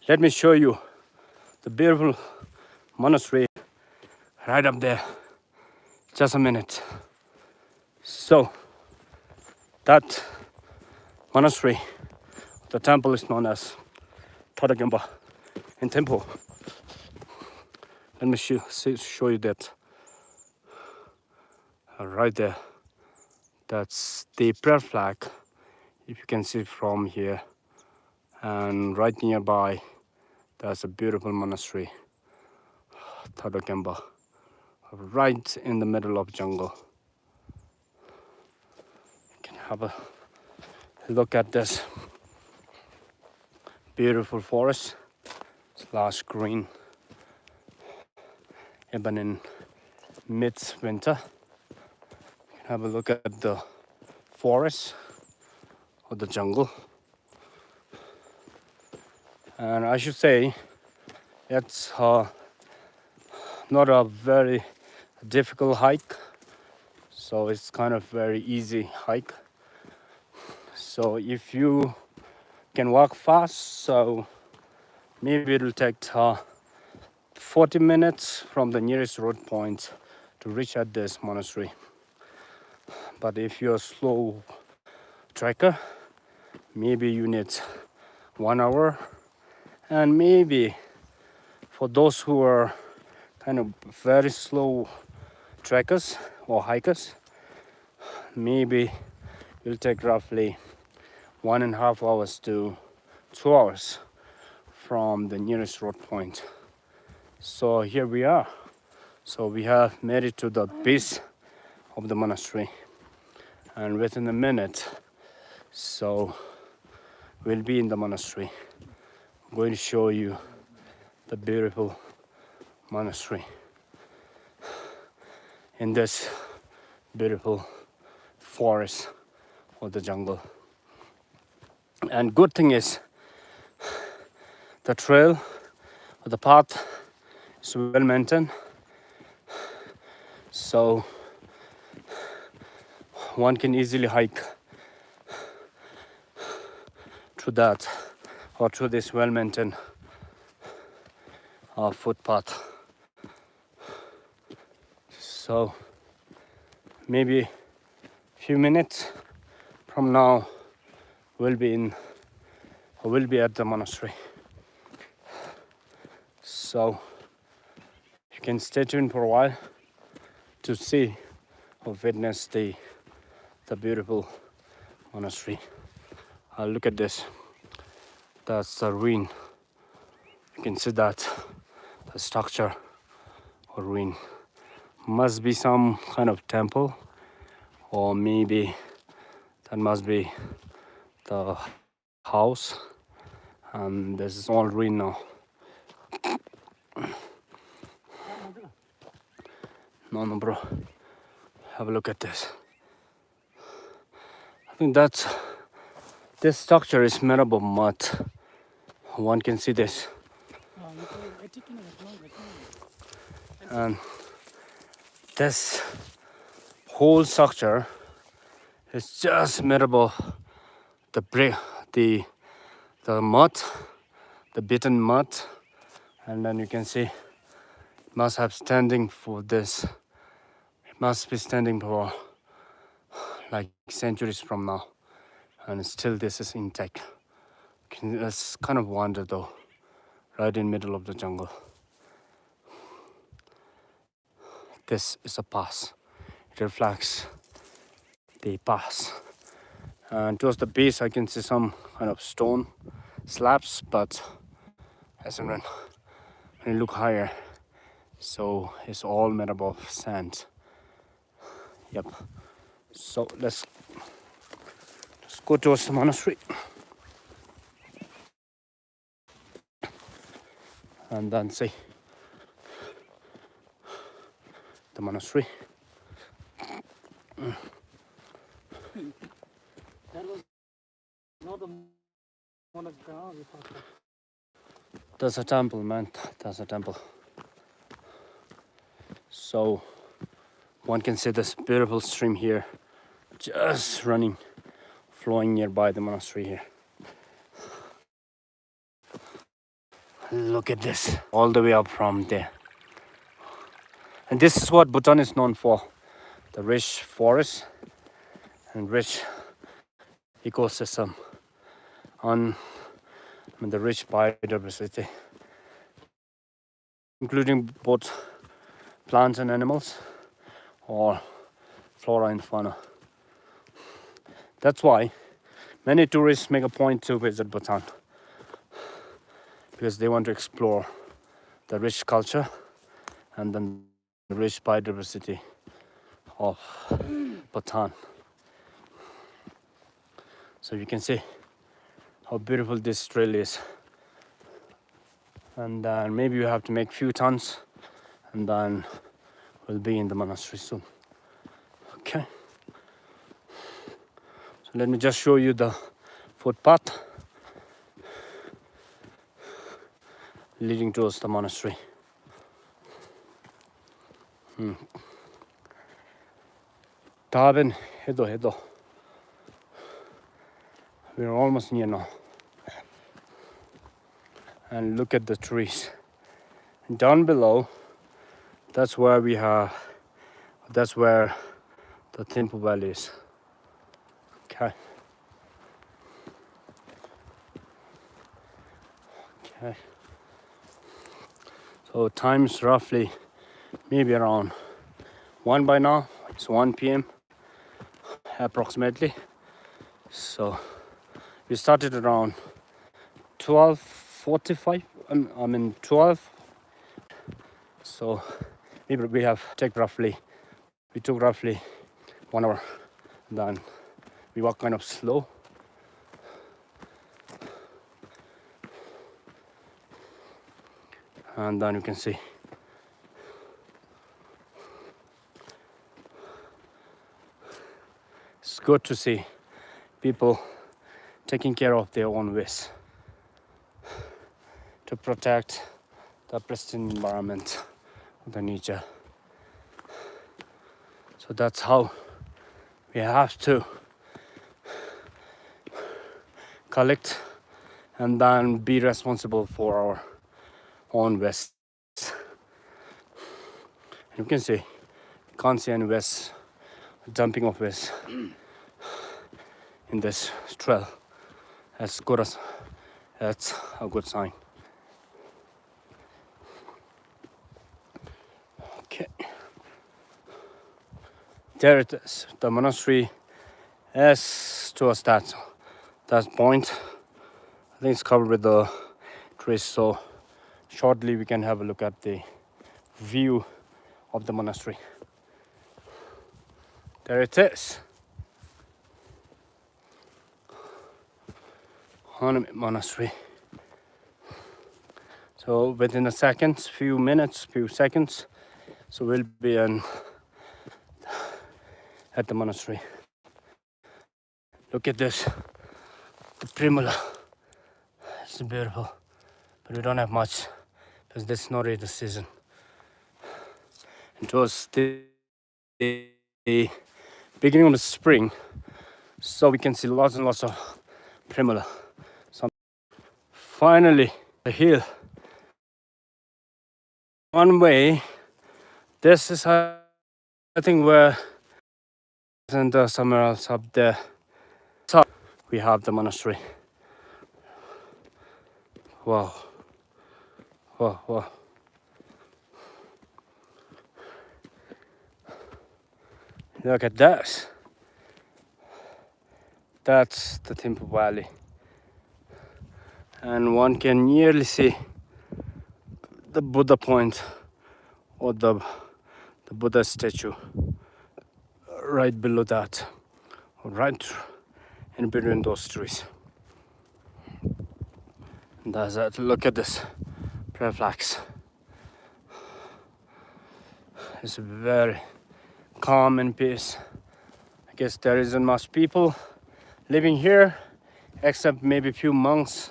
Let me show you the beautiful monastery right up there. Just a minute. So that monastery, the temple is known as Todagamba in temple. Let me show you that right there. That's the prayer flag, if you can see from here. And right nearby, there's a beautiful monastery, Todagamba, right in the middle of jungle. You can have a look at this beautiful forest. It's lush green, even in mid-winter. You can have a look at the forest or the jungle. And I should say it's not a very difficult hike, so it's kind of very easy hike. So if you can walk fast, so maybe it will take 40 minutes from the nearest road point to reach at this monastery. But if you're a slow trekker, maybe you need 1 hour. And maybe for those who are kind of very slow trekkers or hikers, maybe it'll take roughly 1.5 hours to 2 hours from the nearest road point. So here we are. So we have made it to the base of the monastery, and within a minute, so we'll be in the monastery. I'm going to show you the beautiful monastery in this beautiful forest or the jungle. And good thing is the trail or the path is well maintained, so one can easily hike through that or through this well maintained footpath. So maybe a few minutes from now we'll be at the monastery. So you can stay tuned for a while to see or witness the beautiful monastery. Look at this. That's the ruin. You can see that the structure or ruin must be some kind of temple, or maybe that must be the house, and this is all ruin now. No, bro. Have a look at this. I think that this structure is made up of mud. One can see this. And this whole structure is just made up of the brick, the mud, the beaten mud, and then you can see it must have standing for this. It must be standing for like centuries from now, and still this is intact. It's kind of wonder though, right in middle of the jungle. This is a pass. It reflects the pass. And towards the base I can see some kind of stone slabs, but as and when you look higher, so it's all made up of sand. Yep. So let's go towards the monastery and then see the monastery. That was not the monastery. That's a temple, man. That's a temple. So one can see this beautiful stream here, just running, flowing nearby the monastery here. Look at this, all the way up from there. And this is what Bhutan is known for, the rich forests and rich ecosystem, the rich biodiversity, including both plants and animals, or flora and fauna. That's why many tourists make a point to visit Bhutan, because they want to explore the rich culture and then the rich biodiversity of Bhutan. So you can see how beautiful this trail is. And then maybe you have to make few turns, and then we'll be in the monastery soon. Okay. So let me just show you the footpath leading towards the monastery. Taben hedo. We're almost near now. And look at the trees. And down below, that's where the Temple Valley is. Okay. So time's roughly maybe around 1 by now. It's 1 p.m. approximately. So we started around 12:45. 12. So maybe we took roughly 1 hour. Then we walk kind of slow. And then you can see it's good to see people taking care of their own waste to protect the pristine environment of the nature. So that's how we have to collect and then be responsible for our own waste. And you can see, you can't see any waste, dumping of waste in this trail. That's a good sign. Okay. There it is. The monastery is towards that point. I think it's covered with the trees, so shortly we can have a look at the view of the monastery. There it is. Hanami Monastery. So within few seconds, so we'll be at the monastery. Look at this, the primula. It's beautiful, but we don't have much because this is not really the season. It was the beginning of the spring, so we can see lots and lots of primula. Finally, the hill. One way, this is I think where, and somewhere else up there, so we have the monastery. Wow. Look at that. That's the Temple Valley. And one can nearly see the Buddha point or the Buddha statue right below that, right in between those trees. And that's it. Look at this prayer flags. It's very calm and peace. I guess there isn't much people living here except maybe few monks,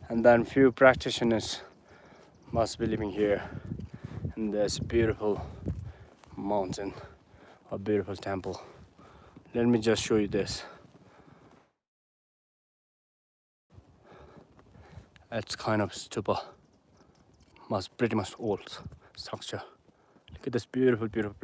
and then few practitioners must be living here. And there's a beautiful mountain, a beautiful temple. Let me just show you this. It's kind of stupa, pretty much old structure. Look at this beautiful, beautiful